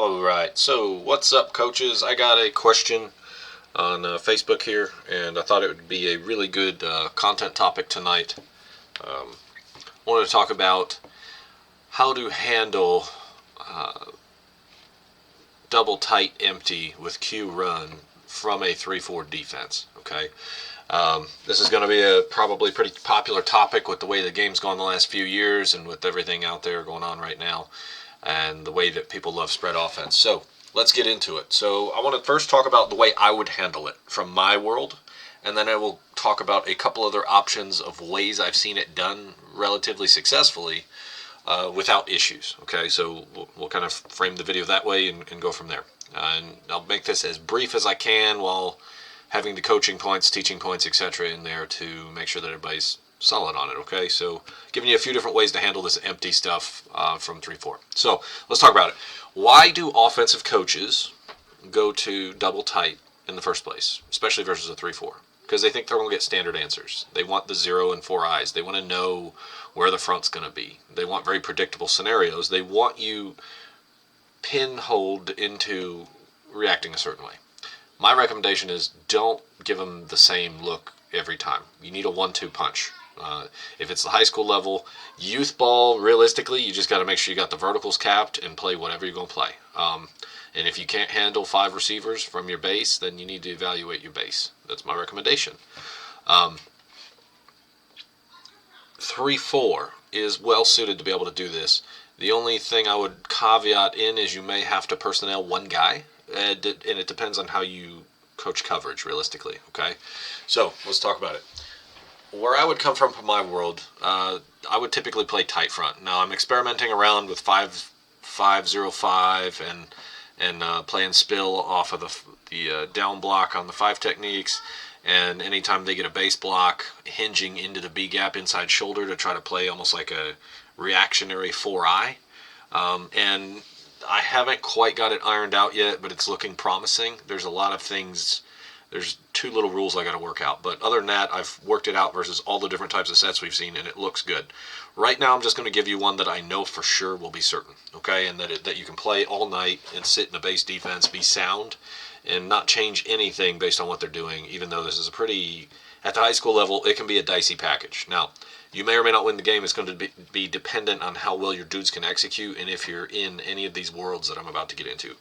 All right, so what's up, coaches? I got a question on Facebook here, and I thought it would be a really good content topic tonight. I wanted to talk about how to handle double tight empty with Q run from a 3-4 defense. Okay, this is going to be a probably pretty popular topic with the way the game's gone the last few years and with everything out there going on right now, and the way that people love spread offense. So let's get into it. So I want to first talk about the way I would handle it from my world, and then I will talk about a couple other options of ways I've seen it done relatively successfully without issues. Okay, so we'll kind of frame the video that way and go from there. And I'll make this as brief as I can while having the coaching points, teaching points, etc. in there to make sure that everybody's solid on it. Okay, so giving you a few different ways to handle this empty stuff from 3-4. So let's talk about it. Why do offensive coaches go to double tight in the first place, especially versus a 3-4? Because they think they're going to get standard answers. They want the 0 and 4 eyes. They want to know where the front's going to be. They want very predictable scenarios. They want you pinholed into reacting a certain way. My recommendation is don't give them the same look every time. You need a 1-2 punch. If it's the high school level, youth ball, realistically, you just got to make sure you got the verticals capped and play whatever you're going to play. And if you can't handle 5 receivers from your base, then you need to evaluate your base. That's my recommendation. 3-4 is well suited to be able to do this. The only thing I would caveat in is you may have to personnel one guy, and it depends on how you coach coverage realistically. Okay, so let's talk about it. Where I would come from my world, I would typically play tight front. Now I'm experimenting around with 5-5-0-5 and playing spill off of the down block on the 5 techniques, and anytime they get a base block, hinging into the B gap inside shoulder to try to play almost like a reactionary 4-eye. And I haven't quite got it ironed out yet, but it's looking promising. There's a lot of things. There's 2 little rules I got to work out, but other than that, I've worked it out versus all the different types of sets we've seen, and it looks good. Right now, I'm just going to give you one that I know for sure will be certain, okay, and that you can play all night and sit in a base defense, be sound, and not change anything based on what they're doing, even though this is a pretty, at the high school level, it can be a dicey package. Now, you may or may not win the game. It's going to be dependent on how well your dudes can execute and if you're in any of these worlds that I'm about to get into.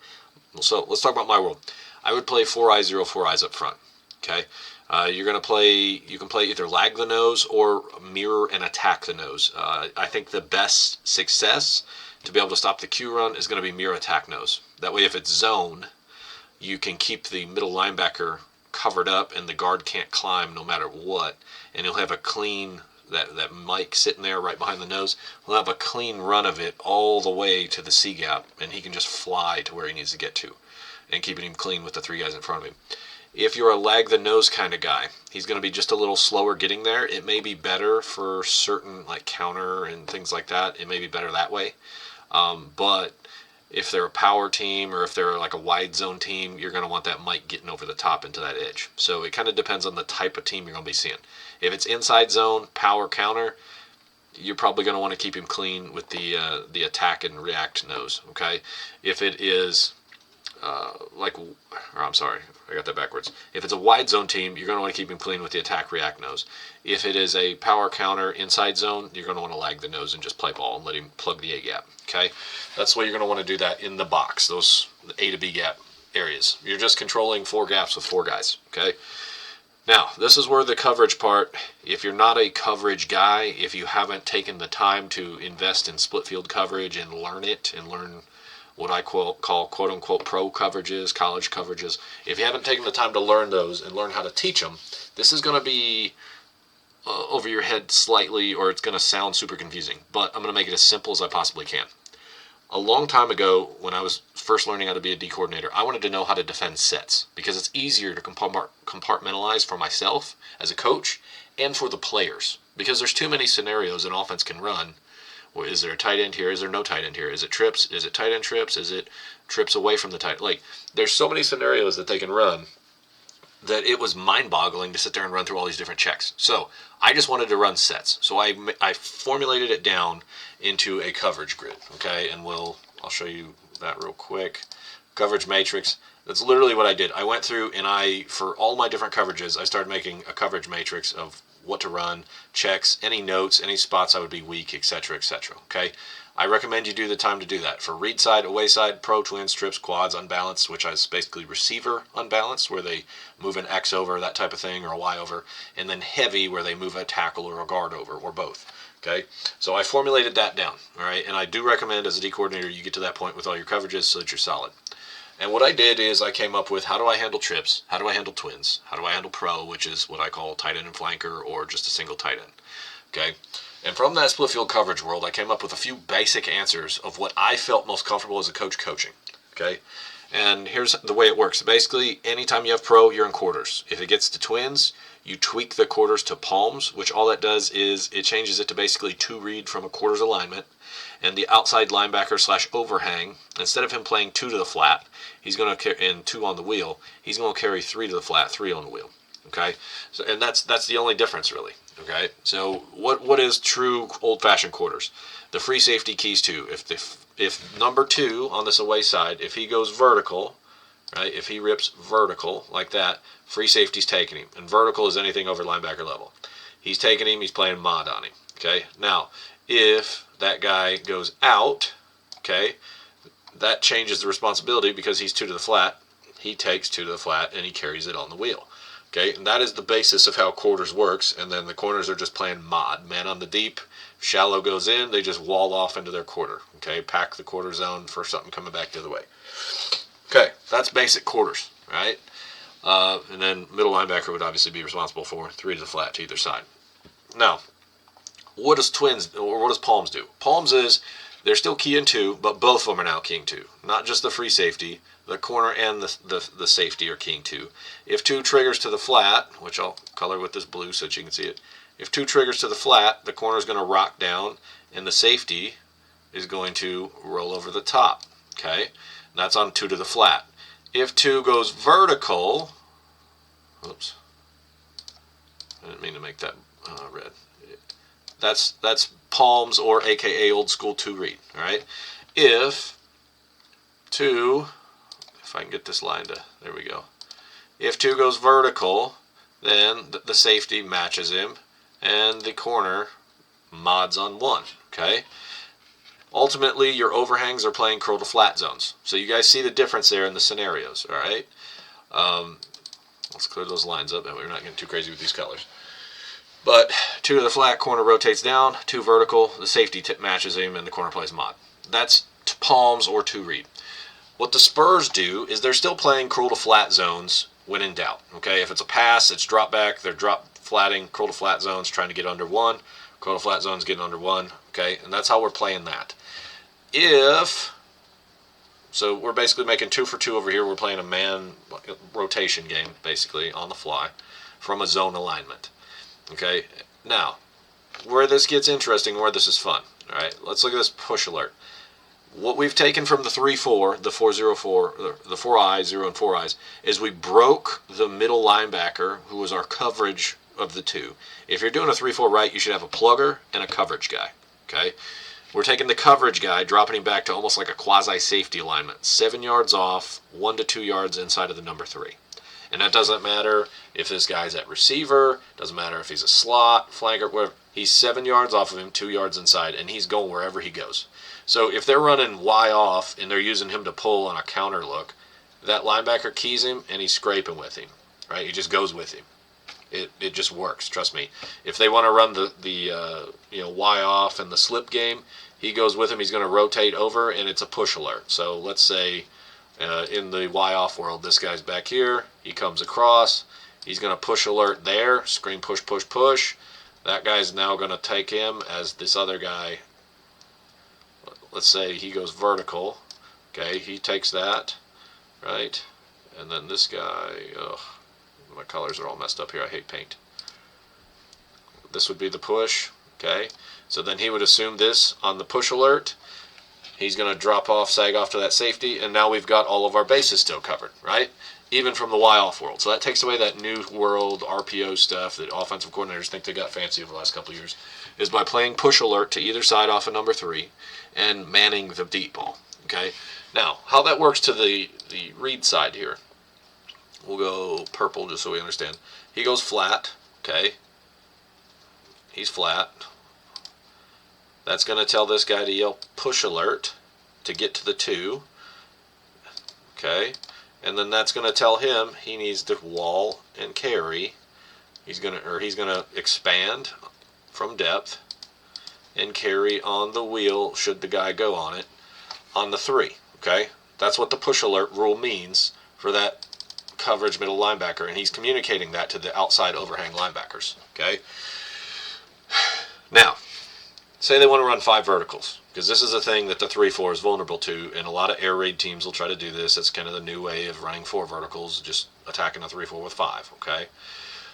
So let's talk about my world. I would play 4-eyes, 0-4 eyes up front. Okay, you can play either lag the nose or mirror and attack the nose. I think the best success to be able to stop the Q run is going to be mirror attack nose. That way, if it's zone, you can keep the middle linebacker covered up and the guard can't climb no matter what, and you'll have a clean. That Mike sitting there right behind the nose will have a clean run of it all the way to the C gap, and he can just fly to where he needs to get to, and keeping him clean with the 3 guys in front of him. If you're a lag the nose kind of guy, he's going to be just a little slower getting there. It may be better for certain like counter and things like that. It may be better that way, but if they're a power team or if they're like a wide zone team, you're going to want that Mike getting over the top into that edge. So it kind of depends on the type of team you're going to be seeing. If it's inside zone, power counter, you're probably going to want to keep him clean with the attack and react nose. Okay, if it is I'm sorry, I got that backwards. If it's a wide zone team, you're going to want to keep him clean with the attack react nose. If it is a power counter inside zone, you're going to want to lag the nose and just play ball and let him plug the A gap. Okay, that's the way you're going to want to do that in the box. Those A to B gap areas. You're just controlling 4 gaps with 4 guys. Okay. Now, this is where the coverage part, if you're not a coverage guy, if you haven't taken the time to invest in split field coverage and learn it and learn what I call quote-unquote pro coverages, college coverages, if you haven't taken the time to learn those and learn how to teach them, this is going to be over your head slightly, or it's going to sound super confusing, but I'm going to make it as simple as I possibly can. A long time ago, when I was first learning how to be a D coordinator, I wanted to know how to defend sets because it's easier to compartmentalize for myself as a coach and for the players, because there's too many scenarios an offense can run. Well, is there a tight end here? Is there no tight end here? Is it trips? Is it tight end trips? Is it trips away from the tight? Like, there's so many scenarios that they can run that it was mind-boggling to sit there and run through all these different checks. So I just wanted to run sets. So I formulated it down into a coverage grid, okay? And I'll show you that real quick. Coverage matrix. That's literally what I did. I went through and for all my different coverages, I started making a coverage matrix of what to run, checks, any notes, any spots I would be weak, etc., etc. Okay. I recommend you do the time to do that. For read side, away side, pro, twins, trips, quads, unbalanced, which is basically receiver unbalanced, where they move an X over, that type of thing, or a Y over, and then heavy, where they move a tackle or a guard over, or both. Okay, so I formulated that down, all right, and I do recommend as a D coordinator you get to that point with all your coverages so that you're solid. And what I did is I came up with how do I handle trips, how do I handle twins, how do I handle pro, which is what I call tight end and flanker, or just a single tight end. Okay, and from that split field coverage world, I came up with a few basic answers of what I felt most comfortable as a coach coaching. Okay, and here's the way it works. Basically, anytime you have pro, you're in quarters. If it gets to twins, you tweak the quarters to palms, which all that does is it changes it to basically 2 read from a quarters alignment. And the outside linebacker / overhang, instead of him playing 2 to the flat, he's going to carry in 2 on the wheel. He's going to carry 3 to the flat, 3 on the wheel. Okay, so and that's the only difference really. Okay, so what is true old-fashioned quarters? The free safety keys to if number 2 on this away side, if he goes vertical, right? If he rips vertical like that, free safety's taking him, and vertical is anything over linebacker level. He's taking him. He's playing mod on him. Okay, now if that guy goes out, okay, that changes the responsibility because he's 2 to the flat. He takes 2 to the flat and he carries it on the wheel. Okay, and that is the basis of how quarters works. And then the corners are just playing mod. Man on the deep, shallow goes in, they just wall off into their quarter. Okay, pack the quarter zone for something coming back the other way. Okay, that's basic quarters, right? And then middle linebacker would obviously be responsible for 3 to the flat to either side. Now, what does twins or what does palms do? Palms is they're still key in 2, but both of them are now keying 2. Not just the free safety, the corner and the safety are keying 2. If 2 triggers to the flat, which I'll color with this blue so that you can see it. If 2 triggers to the flat, the corner is going to rock down and the safety is going to roll over the top. Okay, and that's on 2 to the flat. If 2 goes vertical, oops, I didn't mean to make that red. That's palms or AKA old school 2 read. All right. If 2, if I can get this line to, there we go. If 2 goes vertical, then the safety matches him and the corner mods on 1. Okay. Ultimately, your overhangs are playing curl to flat zones. So you guys see the difference there in the scenarios. All right. Let's clear those lines up. That way we're not getting too crazy with these colors. But 2 to the flat, corner rotates down, 2 vertical, the safety matches him, and the corner plays mod. That's palms or 2 read. What the Spurs do is they're still playing curl to flat zones when in doubt. Okay, if it's a pass, it's drop back, they're drop flatting, curl to flat zones, trying to get under 1, curl to flat zones getting under 1. Okay, and that's how we're playing that. So we're basically making 2 for 2 over here. We're playing a man rotation game, basically, on the fly, from a zone alignment. Okay, now, where this gets interesting, where this is fun, all right, let's look at this push alert. What we've taken from the 3-4, the 4-0-4, the 4 eyes, 0 and 4 eyes, is we broke the middle linebacker, who was our coverage of the 2. If you're doing a 3-4 right, you should have a plugger and a coverage guy, okay? We're taking the coverage guy, dropping him back to almost like a quasi-safety alignment, 7 yards off, 1 to 2 yards inside of the number 3. And that doesn't matter if this guy's at receiver, doesn't matter if he's a slot, flanker, whatever. He's 7 yards off of him, 2 yards inside, and he's going wherever he goes. So if they're running Y off and they're using him to pull on a counter look, that linebacker keys him and he's scraping with him, right? He just goes with him. It just works, trust me. If they want to run the Y off and the slip game, he goes with him. He's going to rotate over, and it's a push alert. So let's say in the Y off world, this guy's back here. He comes across. He's going to push alert there. Screen push, push, push. That guy's now going to take him as this other guy. Let's say he goes vertical. Okay, he takes that, right? And then this guy, my colors are all messed up here. I hate paint. This would be the push, okay? So then he would assume this on the push alert. He's going to drop off, sag off to that safety, and now we've got all of our bases still covered, right? Even from the Y-off world. So that takes away that new world RPO stuff that offensive coordinators think they got fancy over the last couple of years, is by playing push alert to either side off of number 3 and manning the deep ball, okay? Now, how that works to the read side here. We'll go purple just so we understand. He goes flat, okay? He's flat. That's going to tell this guy to yell push alert to get to the 2. Okay? And then that's going to tell him he needs to wall and carry. He's going to expand from depth and carry on the wheel should the guy go on it on the 3. Okay? That's what the push alert rule means for that coverage middle linebacker, and he's communicating that to the outside overhang linebackers. Okay? Now, say they want to run 5 verticals, because this is a thing that the 3-4 is vulnerable to, and a lot of air raid teams will try to do this. It's kind of the new way of running 4 verticals, just attacking a 3-4 with 5, okay?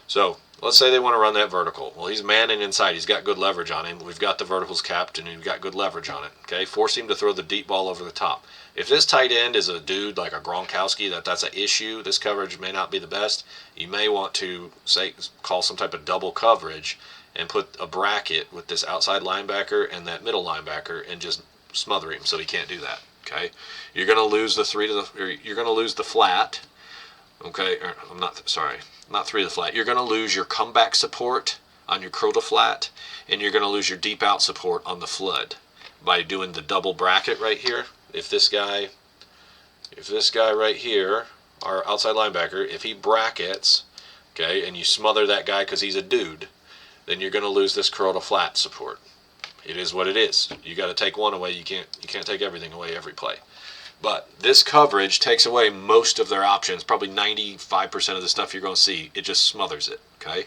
So, let's say they want to run that vertical. Well, he's manning inside. He's got good leverage on him. We've got the verticals capped, and we've got good leverage on it, okay? Force him to throw the deep ball over the top. If this tight end is a dude like a Gronkowski, that's an issue, this coverage may not be the best, you may want to, say, call some type of double coverage and put a bracket with this outside linebacker and that middle linebacker and just smother him so he can't do that. Okay, you're going to lose the 3 to the, or you're going to lose the flat. Okay, or, I'm not 3 to the flat. You're going to lose your comeback support on your crow to flat, and you're going to lose your deep out support on the flood by doing the double bracket right here. If this guy right here, our outside linebacker, if he brackets, okay, and you smother that guy because he's a dude, then you're going to lose this curl to flat support. It is what it is. You got to take one away. You can't take everything away every play. But this coverage takes away most of their options, probably 95% of the stuff you're going to see. It just smothers it, okay?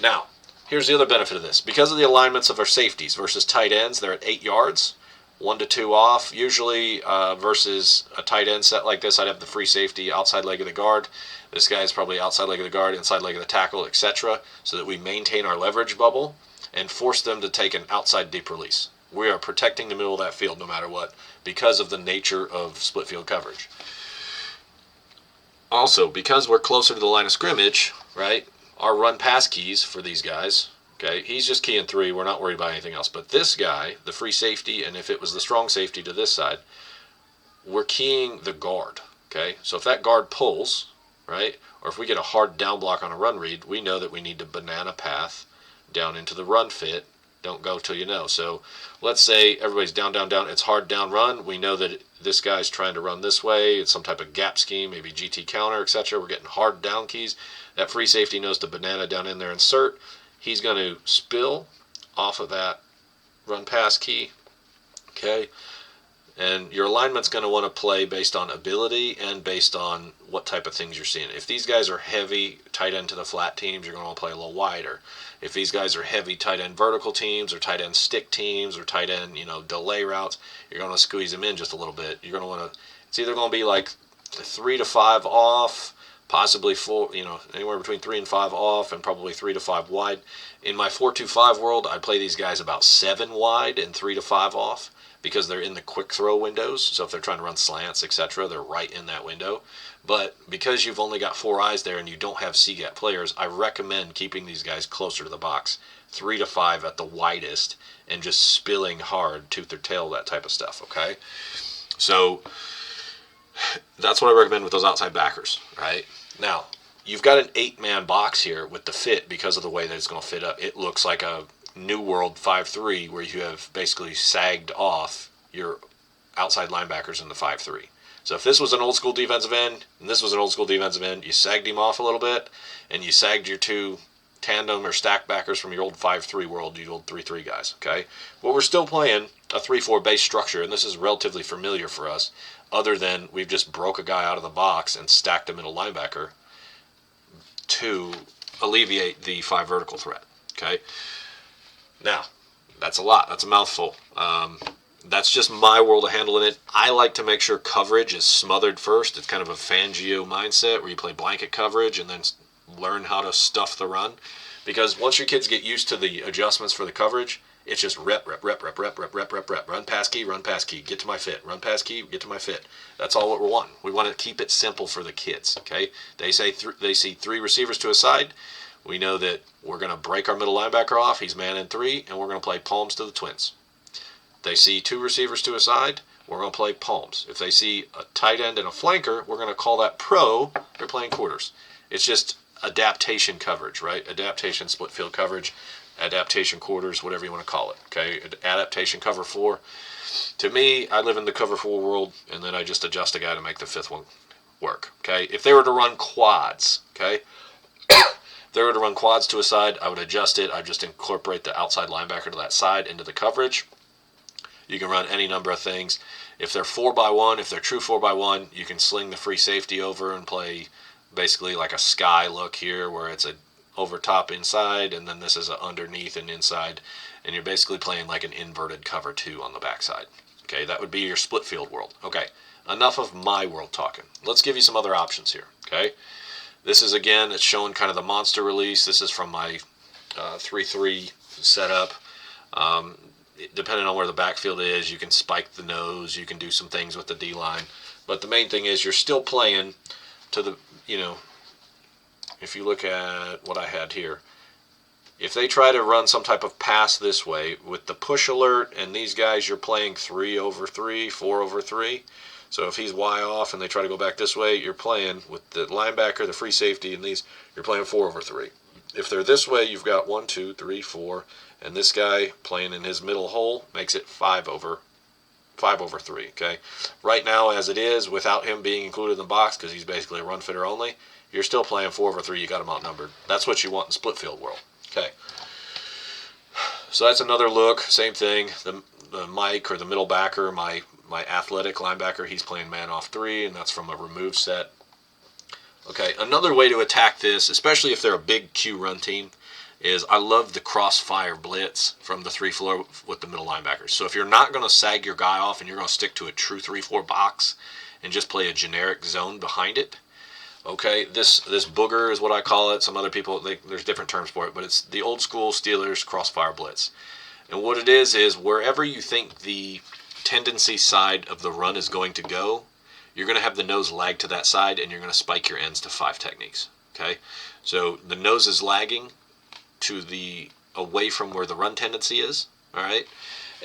Now, here's the other benefit of this. Because of the alignments of our safeties versus tight ends, they're at 8 yards, 1 to 2 off. Usually versus a tight end set like this, I'd have the free safety outside leg of the guard. This guy is probably outside leg of the guard, inside leg of the tackle, etc., so that we maintain our leverage bubble and force them to take an outside deep release. We are protecting the middle of that field no matter what because of the nature of split field coverage. Also, because we're closer to the line of scrimmage, right, our run pass keys for these guys, okay, he's just keying 3. We're not worried about anything else. But this guy, the free safety, and if it was the strong safety to this side, we're keying the guard, okay? So if that guard pulls, right, or if we get a hard down block on a run read, we know that we need to banana path down into the run fit. Don't go till you know. So let's say everybody's down, down, down. It's hard down run. We know that this guy's trying to run this way. It's some type of gap scheme, maybe GT counter, etc. We're getting hard down keys. That free safety knows to banana down in there, insert. He's going to spill off of that run pass key, okay? And your alignment's going to want to play based on ability and based on what type of things you're seeing. If these guys are heavy tight end to the flat teams, you're going to want to play a little wider. If these guys are heavy tight end vertical teams or tight end stick teams or tight end, delay routes, you're going to squeeze them in just a little bit. You're going to want to, it's either going to be like 3 to 5 off, possibly 4, anywhere between 3 and 5 off, and probably 3 to 5 wide. In my 4-2-5 world, I play these guys about 7 wide and 3 to 5 off, because they're in the quick throw windows. So if they're trying to run slants, etc., they're right in that window. But because you've only got 4 eyes there and you don't have C-gap players, I recommend keeping these guys closer to the box, 3 to 5 at the widest, and just spilling hard, tooth or tail, that type of stuff, okay? So that's what I recommend with those outside backers, right? Now, you've got an 8-man box here with the fit because of the way that it's going to fit up. It looks like a New World 5-3 where you have basically sagged off your outside linebackers in the 5-3. So if this was an old school defensive end and this was an old school defensive end, you sagged him off a little bit and you sagged your 2 tandem or stack backers from your old 5-3 world, you old 3-3 guys, okay? But we're still playing a 3-4 base structure, and this is relatively familiar for us, other than we've just broke a guy out of the box and stacked a middle linebacker to alleviate the 5 vertical threat, okay? Now, that's a lot. That's a mouthful. That's just my world of handling it. I like to make sure coverage is smothered first. It's kind of a Fangio mindset where you play blanket coverage and then learn how to stuff the run. Because once your kids get used to the adjustments for the coverage, it's just rep. Run pass key, get to my fit. Run pass key, get to my fit. That's all what we want. We want to keep it simple for the kids, okay? They see 3 receivers to a side. We know that we're going to break our middle linebacker off. He's man in 3, and we're going to play palms to the twins. They see 2 receivers to a side. we're going to play palms. If they see a tight end and a flanker, we're going to call that pro. They're playing quarters. It's just adaptation coverage, right? Adaptation split field coverage, adaptation quarters, whatever you want to call it. Okay, adaptation cover 4. To me, I live in the cover 4 world, and then I just adjust a guy to make the 5th one work. Okay, if they were to run quads, okay, if they were to run quads to a side, I would adjust it. I just incorporate the outside linebacker to that side into the coverage. You can run any number of things. If they're 4x1, if they're true 4x1, you can sling the free safety over and play basically like a sky look here, where it's a over top inside, and then this is a underneath and inside, and you're basically playing like an inverted cover 2 on the backside. Okay, that would be your split field world. Okay, enough of my world talking. Let's give you some other options here. Okay, this is, again, it's showing kind of the monster release. This is from my 3-3 setup. Depending on where the backfield is, you can spike the nose, you can do some things with the D-line. But the main thing is you're still playing to the, if you look at what I had here, if they try to run some type of pass this way with the push alert, and these guys, you're playing 3/3, 4/3. So if he's Y off and they try to go back this way, you're playing with the linebacker, the free safety, and these, you're playing 4/3. If they're this way, you've got 1, 2, 3, 4, and this guy playing in his middle hole makes it 5/3. Okay, right now as it is, without him being included in the box, because he's basically a run fitter only, you're still playing 4/3. You got him outnumbered. That's what you want in split field world. Okay, so that's another look. Same thing. The Mike, or the middle backer, my athletic linebacker, he's playing man off 3, and that's from a remove set. Okay, another way to attack this, especially if they're a big Q run team, is I love the crossfire blitz from the 3-4 with the middle linebackers. So if you're not going to sag your guy off and you're going to stick to a true 3-4 box and just play a generic zone behind it, okay, this booger is what I call it. Some other people, there's different terms for it, but it's the old school Steelers crossfire blitz. And what it is wherever you think the tendency side of the run is going to go, you're going to have the nose lag to that side, and you're going to spike your ends to 5 techniques. Okay, so the nose is lagging to the away from where the run tendency is. All right,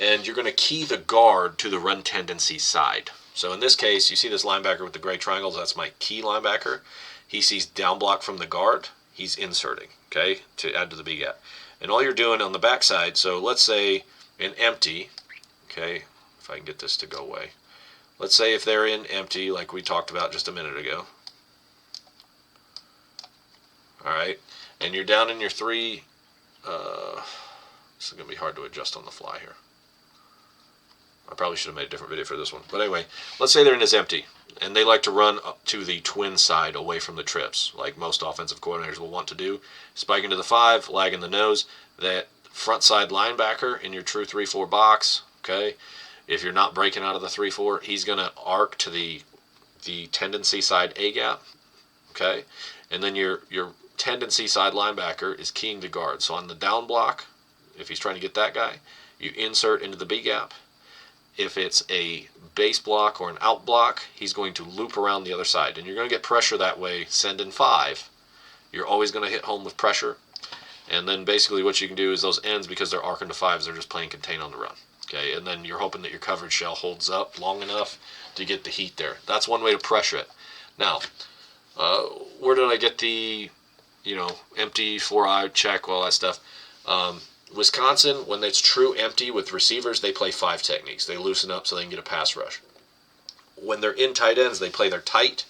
and you're going to key the guard to the run tendency side. So in this case, you see this linebacker with the gray triangles. That's my key linebacker. He sees down block from the guard. He's inserting, okay, to add to the B gap. And all you're doing on the backside, so let's say in empty, okay, if I can get this to go away. Let's say if they're in empty, like we talked about just a minute ago. All right, and you're down in your 3. This is going to be hard to adjust on the fly here. I probably should have made a different video for this one. But anyway, let's say they're in this empty, and they like to run up to the twin side away from the trips, like most offensive coordinators will want to do. Spike into the 5, lag in the nose. That front side linebacker in your true 3-4 box, okay, if you're not breaking out of the 3-4, he's going to arc to the tendency side A gap, okay, and then your tendency side linebacker is keying the guard. So on the down block, if he's trying to get that guy, you insert into the B gap. If it's a base block or an out block, he's going to loop around the other side, and you're going to get pressure that way. Send in 5. You're always going to hit home with pressure, and then basically what you can do is those ends, because they're arcing to 5s, they're just playing contain on the run. Okay, and then you're hoping that your coverage shell holds up long enough to get the heat there. That's one way to pressure it. Now, where did I get the, empty 4-eye check, all that stuff? Wisconsin, when it's true empty with receivers, they play 5 techniques. They loosen up so they can get a pass rush. When they're in tight ends, they play their tight,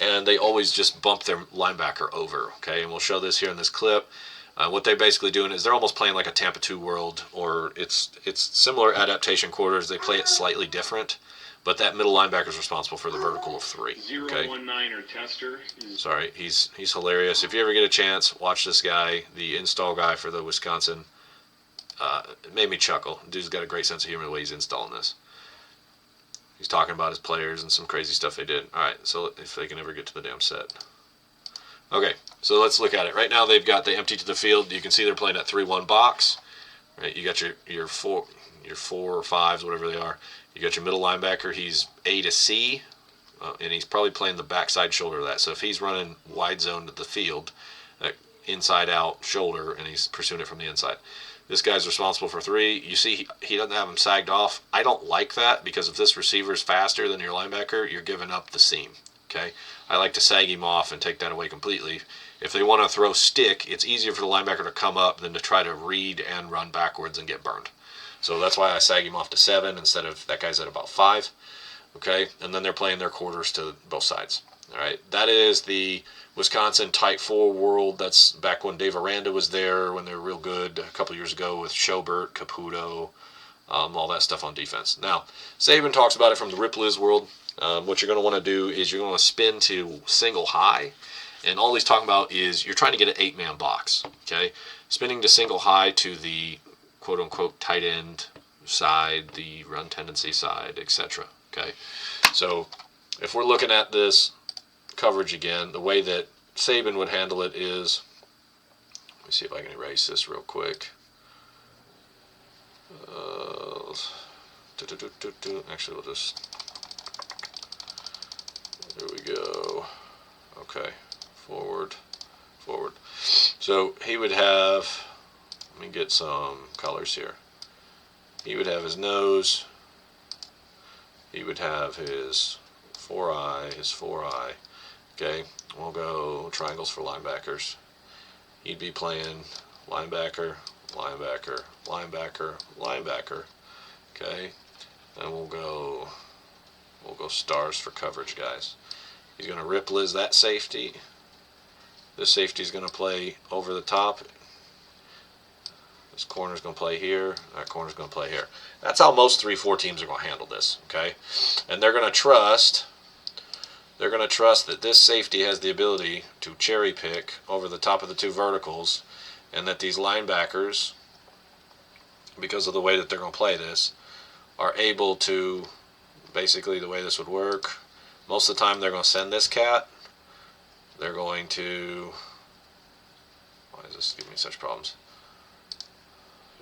and they always just bump their linebacker over. Okay, and we'll show this here in this clip. What they're basically doing is they're almost playing like a Tampa 2 world, or it's similar adaptation quarters. They play it slightly different, but that middle linebacker is responsible for the vertical of 3. Okay. 019er tester. Sorry, he's hilarious. If you ever get a chance, watch this guy, the install guy for the Wisconsin. It made me chuckle. Dude's got a great sense of humor the way he's installing this. He's talking about his players and some crazy stuff they did. All right, so if they can ever get to the damn set. Okay, so let's look at it. Right now they've got the empty to the field. You can see they're playing that 3-1 box. Right, you got your 4 or 5s, whatever they are. You got your middle linebacker. He's A to C, and he's probably playing the backside shoulder of that. So if he's running wide zone to the field, inside out shoulder, and he's pursuing it from the inside. This guy's responsible for 3. You see, he doesn't have him sagged off. I don't like that because if this receiver is faster than your linebacker, you're giving up the seam. Okay, I like to sag him off and take that away completely. If they want to throw stick, it's easier for the linebacker to come up than to try to read and run backwards and get burned. So that's why I sag him off to 7 instead of that guy's at about 5. Okay, and then they're playing their quarters to both sides. All right, that is the Wisconsin tight 4 world. That's back when Dave Aranda was there, when they were real good a couple years ago with Schobert, Caputo, all that stuff on defense. Now, Saban talks about it from the Rip Liz world. What you're going to want to do is you're going to spin to single high, and all he's talking about is you're trying to get an 8-man box. Okay, spinning to single high to the quote-unquote tight end side, the run tendency side, etc. Okay, so if we're looking at this coverage again, the way that Saban would handle it is, let me see if I can erase this real quick. Actually, we'll just, there we go. Okay, forward. So he would have, let me get some colors here. He would have his nose. He would have his 4-eye. Okay, we'll go triangles for linebackers. He'd be playing linebacker. Okay, then we'll go stars for coverage, guys. He's going to Rip Liz that safety. This safety is going to play over the top. This corner's going to play here. That corner's going to play here. That's how most 3-4 teams are going to handle this. Okay, and they're going to trust. They're going to trust that this safety has the ability to cherry pick over the top of the 2 verticals, and that these linebackers, because of the way that they're going to play this, are able to, basically the way this would work, most of the time they're going to send this cat. They're going to, why is this giving me such problems?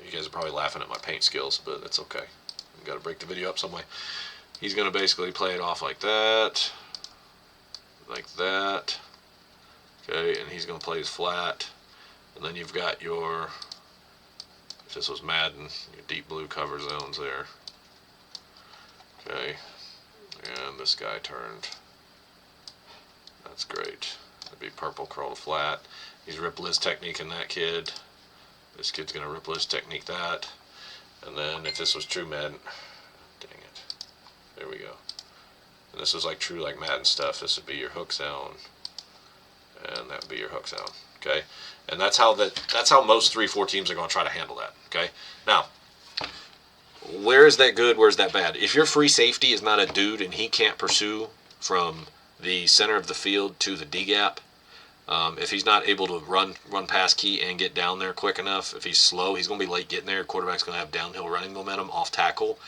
You guys are probably laughing at my paint skills, but it's okay. I've got to break the video up some way. He's going to basically play it off like that. Like that. Okay, and he's going to play his flat. And then you've got your, if this was Madden, your deep blue cover zones there. Okay, and this guy turned. That's great. That'd be purple curl to flat. He's Rip Liz techniquing that kid. This kid's going to Rip Liz technique that. And then if this was true Madden, dang it. There we go. And this is like true like Madden stuff. This would be your hook zone, and that would be your hook zone. Okay, and that's how most 3-4 teams are going to try to handle that. Okay, now where is that good? Where's that bad? If your free safety is not a dude and he can't pursue from the center of the field to the D gap, if he's not able to run past key and get down there quick enough, if he's slow, he's going to be late getting there. Quarterback's going to have downhill running momentum off tackle.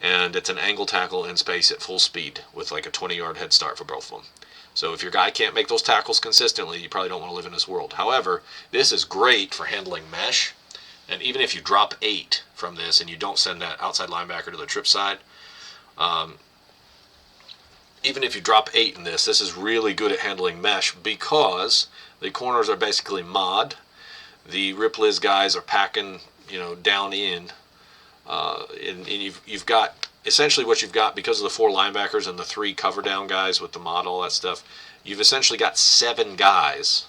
And it's an angle tackle in space at full speed with like a 20-yard head start for both of them. So if your guy can't make those tackles consistently, you probably don't want to live in this world. However, this is great for handling mesh. And even if you drop 8 from this and you don't send that outside linebacker to the trip side, even if you drop 8 in this is really good at handling mesh because the corners are basically mod. The Rip Liz guys are packing, down in. And you've got essentially what you've got because of the 4 linebackers and the 3 cover down guys with the mod, all that stuff. You've essentially got 7 guys,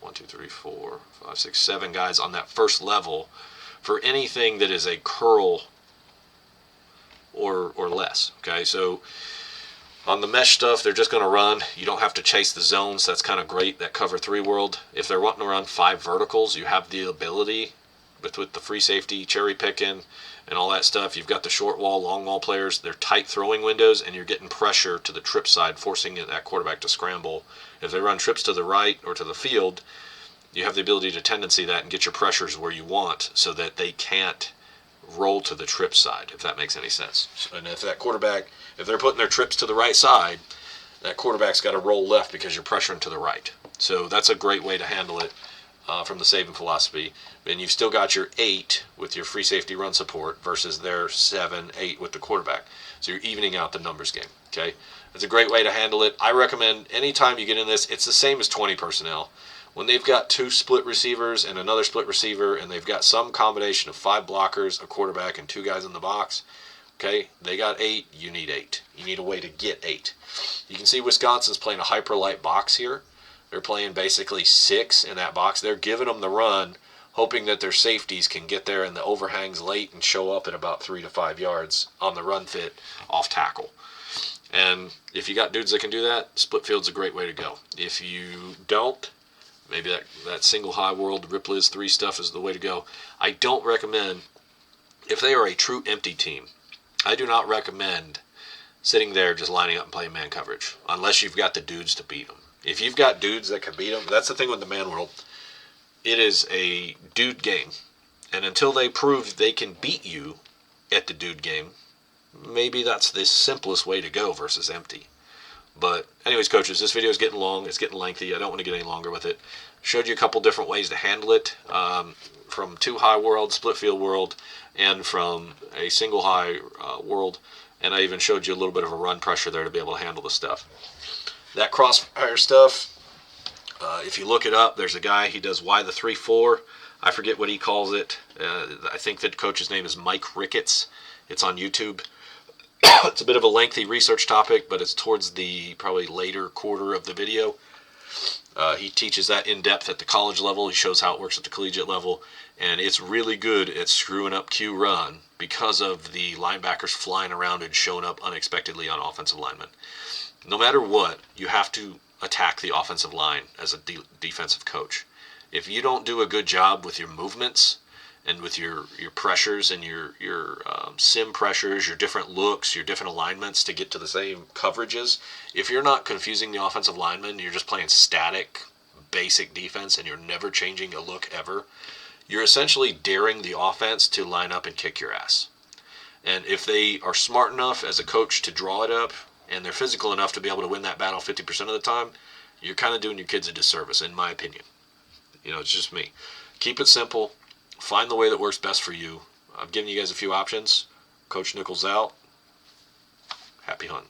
1, 2, 3, 4, 5, 6, 7 guys on that first level for anything that is a curl or less. Okay, so on the mesh stuff, they're just going to run. You don't have to chase the zones. That's kind of great, that cover 3 world. If they're wanting to run 5 verticals, you have the ability with the free safety, cherry picking, and all that stuff. You've got the short wall, long wall players. They're tight throwing windows, and you're getting pressure to the trip side, forcing that quarterback to scramble. If they run trips to the right or to the field, you have the ability to tendency that and get your pressures where you want so that they can't roll to the trip side, if that makes any sense. And if that quarterback, if they're putting their trips to the right side, that quarterback's got to roll left because you're pressuring to the right. So that's a great way to handle it. From the Saban philosophy, and you've still got your 8 with your free safety run support versus their 7, 8 with the quarterback. So you're evening out the numbers game. Okay, it's a great way to handle it. I recommend anytime you get in this, it's the same as 20 personnel. When they've got 2 split receivers and another split receiver, and they've got some combination of 5 blockers, a quarterback, and 2 guys in the box, okay, they got 8, you need 8. You need a way to get 8. You can see Wisconsin's playing a hyper light box here. They're playing basically 6 in that box. They're giving them the run, hoping that their safeties can get there in the overhangs late and show up at about 3 to 5 yards on the run fit off tackle. And if you got dudes that can do that, split field's a great way to go. If you don't, maybe that single high world Ripley's 3 stuff is the way to go. I don't recommend, if they are a true empty team, I do not recommend sitting there just lining up and playing man coverage, unless you've got the dudes to beat them. If you've got dudes that can beat them, that's the thing with the man world. It is a dude game. And until they prove they can beat you at the dude game, maybe that's the simplest way to go versus empty. But anyways, coaches, this video is getting long. It's getting lengthy. I don't want to get any longer with it. Showed you a couple different ways to handle it, from 2 high world, split field world, and from a single high world. And I even showed you a little bit of a run pressure there to be able to handle the stuff. That crossfire stuff, if you look it up, there's a guy, he does Why the 3-4. I forget what he calls it. I think the coach's name is Mike Ricketts. It's on YouTube. It's a bit of a lengthy research topic, but it's towards the probably later quarter of the video. He teaches that in depth at the college level. He shows how it works at the collegiate level, and it's really good at screwing up Q run because of the linebackers flying around and showing up unexpectedly on offensive linemen. No matter what, you have to attack the offensive line as a defensive coach. If you don't do a good job with your movements and with your pressures and your sim pressures, your different looks, your different alignments to get to the same coverages, if you're not confusing the offensive lineman, you're just playing static, basic defense, and you're never changing a look ever, you're essentially daring the offense to line up and kick your ass. And if they are smart enough as a coach to draw it up, and they're physical enough to be able to win that battle 50% of the time, you're kind of doing your kids a disservice, in my opinion. It's just me. Keep it simple. Find the way that works best for you. I'm giving you guys a few options. Coach Nichols out. Happy hunting.